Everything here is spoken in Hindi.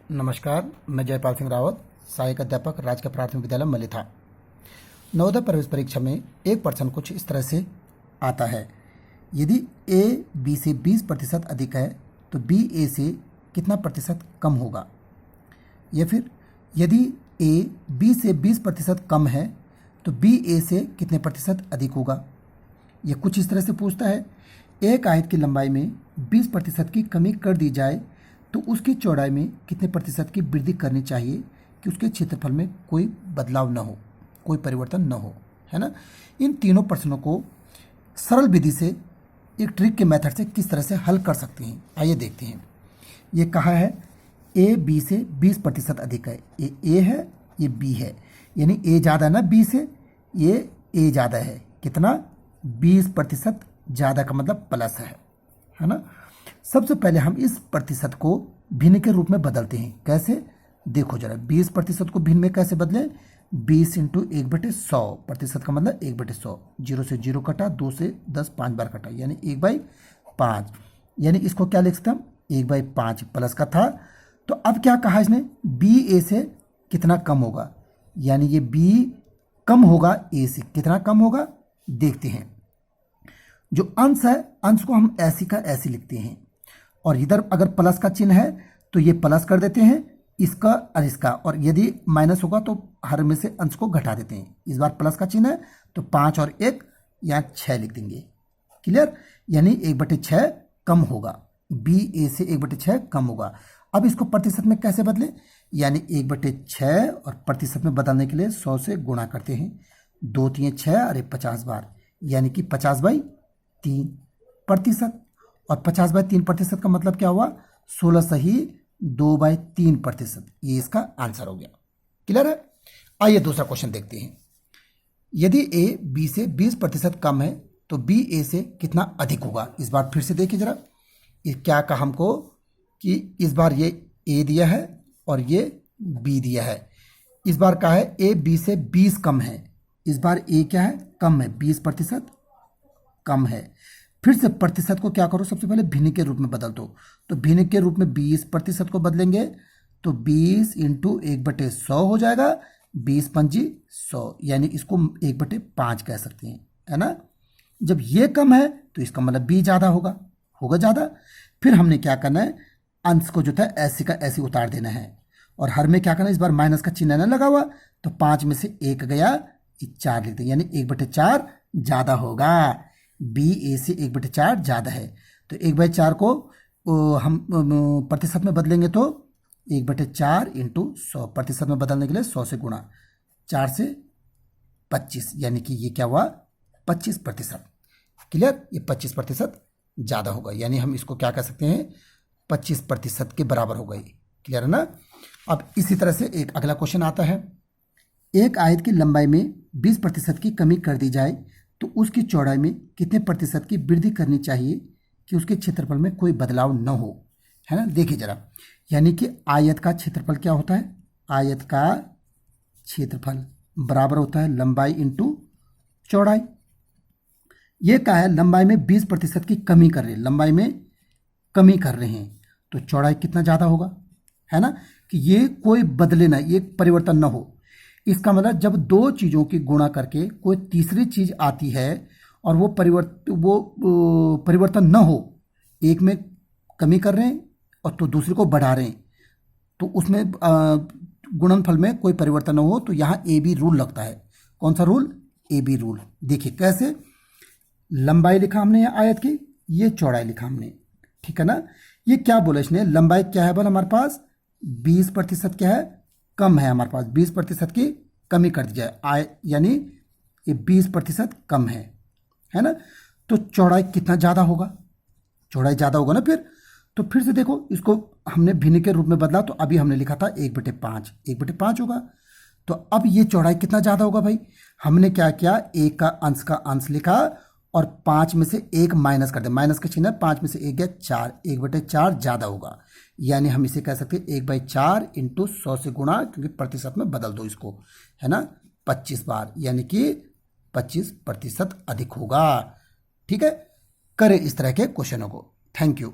नमस्कार, मैं जयपाल सिंह रावत, सहायक अध्यापक राजकीय प्राथमिक विद्यालय मलिथा। नवोदय प्रवेश परीक्षा में एक प्रश्न कुछ इस तरह से आता है। यदि ए बी से 20% अधिक है तो बी ए से कितना प्रतिशत कम होगा, या फिर यदि ए बी से 20% कम है तो बी ए से कितने प्रतिशत अधिक होगा। यह कुछ इस तरह से पूछता है, एक आयत की लंबाई में 20% की कमी कर दी जाए तो उसकी चौड़ाई में कितने प्रतिशत की वृद्धि करनी चाहिए कि उसके क्षेत्रफल में कोई बदलाव न हो, कोई परिवर्तन न हो, है ना। इन तीनों प्रश्नों को सरल विधि से एक ट्रिक के मेथड से किस तरह से हल कर सकते हैं, आइए देखते हैं। ये कहा है ए बी से 20% अधिक है, ये ए है, ये बी है, यानी ए ज़्यादा है ना बी से, ये ए ज़्यादा है, कितना 20% ज़्यादा का मतलब प्लस है ना। सबसे पहले हम इस प्रतिशत को भिन्न के रूप में बदलते हैं। कैसे, देखो जरा, 20% को भिन्न में कैसे बदलें, 20 इंटू 1/100, प्रतिशत का मतलब 1/100, 0 से 0 कटा, 2 से 10 5 बार कटा, यानी 1/5, यानी इसको क्या लिख सकते हम, 1/5 प्लस का था। तो अब क्या कहा इसने, बी ए से कितना कम होगा, यानी ये बी कम होगा ए से, कितना कम होगा देखते हैं। जो अंश है, अंश को हम ऐसी का ऐसी लिखते हैं, और इधर अगर प्लस का चिन्ह है तो ये प्लस कर देते हैं, इसका और इसका, और यदि माइनस होगा तो हर में से अंश को घटा देते हैं। इस बार प्लस का चिन्ह है तो 5 और 1 या 6 लिख देंगे, क्लियर, यानी 1/6 कम होगा, बी ए से 1/6 कम होगा। अब इसको प्रतिशत में कैसे बदलें, यानी 1/6 और प्रतिशत में बदलने के लिए 100 से गुणा करते हैं, 2 3 6 और 50 बार, यानी कि 50/3%, और 50/3% का मतलब क्या हुआ, 16 सही 2/3%, ये इसका आंसर हो गया, क्लियर है। आइए दूसरा क्वेश्चन देखते हैं। यदि ए बी से 20% कम है तो बी ए से कितना अधिक होगा। इस बार फिर से देखिए जरा, ये क्या कहा हमको कि इस बार ये ए दिया है और ये बी दिया है। इस बार कहा है ए बी से 20 कम है, इस बार ए क्या है, कम है, 20% कम है। फिर से प्रतिशत को क्या करो, सबसे पहले भिन्न के रूप में बदल दो, तो भिन्न के रूप में 20% को बदलेंगे तो 20 इंटू 1/100 हो जाएगा, 20 पंजी 100, यानी इसको 1/5 कह सकते हैं, है ना। जब ये कम है तो इसका मतलब बी ज़्यादा होगा ज़्यादा। फिर हमने क्या करना है, अंश को जो था ऐसे का ऐसे उतार देना है, और हर में क्या करना है, इस बार माइनस का चिन्ह न लगा हुआ तो 5 में से 1 गया, 4 लिख दें, यानी 1/4 ज़्यादा होगा, बी ए से 1/4 ज़्यादा है। तो 1/4 को हम प्रतिशत में बदलेंगे तो 1/4 इंटू 100, प्रतिशत में बदलने के लिए 100 से गुणा, 4 से 25, यानी कि ये क्या हुआ 25%, क्लियर, ये 25% ज़्यादा होगा, यानी हम इसको क्या कह सकते हैं, 25% के बराबर होगा, ये क्लियर है ना। अब इसी तरह से एक अगला क्वेश्चन आता है, एक आयत की लंबाई में 20% की कमी कर दी जाए तो उसकी चौड़ाई में कितने प्रतिशत की वृद्धि करनी चाहिए कि उसके क्षेत्रफल में कोई बदलाव न हो, है ना। देखिए जरा, यानी कि आयत का क्षेत्रफल क्या होता है, आयत का क्षेत्रफल बराबर होता है लंबाई इंटू चौड़ाई। ये क्या है, लंबाई में 20% की कमी कर रहे हैं, लंबाई में कमी कर रहे हैं तो चौड़ाई कितना ज़्यादा होगा, है ना, कि ये कोई बदले ना, ये परिवर्तन ना हो। इसका मतलब जब दो चीज़ों की गुणा करके कोई तीसरी चीज़ आती है और वो परिवर्तन न हो, एक में कमी कर रहे हैं और तो दूसरे को बढ़ा रहे हैं, तो उसमें गुणनफल में कोई परिवर्तन न हो, तो यहाँ ए बी रूल लगता है। कौन सा रूल, ए बी रूल। देखिए कैसे, लंबाई लिखा हमने आयत की, ये चौड़ाई लिखा हमने, ठीक है ना। ये क्या बोला इसने, लंबाई क्या है बोला हमारे पास, 20% क्या है, कम है हमारे पास, 20% की कमी कर दी जाए, यानी ये 20% कम है ना। तो चौड़ाई कितना ज़्यादा होगा, चौड़ाई ज़्यादा होगा ना। तो फिर से देखो, इसको हमने भिन्न के रूप में बदला, तो अभी हमने लिखा था 1/5, 1/5 होगा। तो अब ये चौड़ाई कितना ज़्यादा होगा भाई, हमने क्या किया, एक का अंश लिखा और 5 में से 1 माइनस कर दे, माइनस का चिन्ह है, 5 में से 1 गया 4, 1/4 ज़्यादा होगा, यानी हम इसे कह सकते हैं 1/4 इंटू 100 से गुणा, क्योंकि प्रतिशत में बदल दो इसको, है ना, 25 बार, यानी कि 25% अधिक होगा। ठीक है, करें इस तरह के क्वेश्चनों को। Thank you.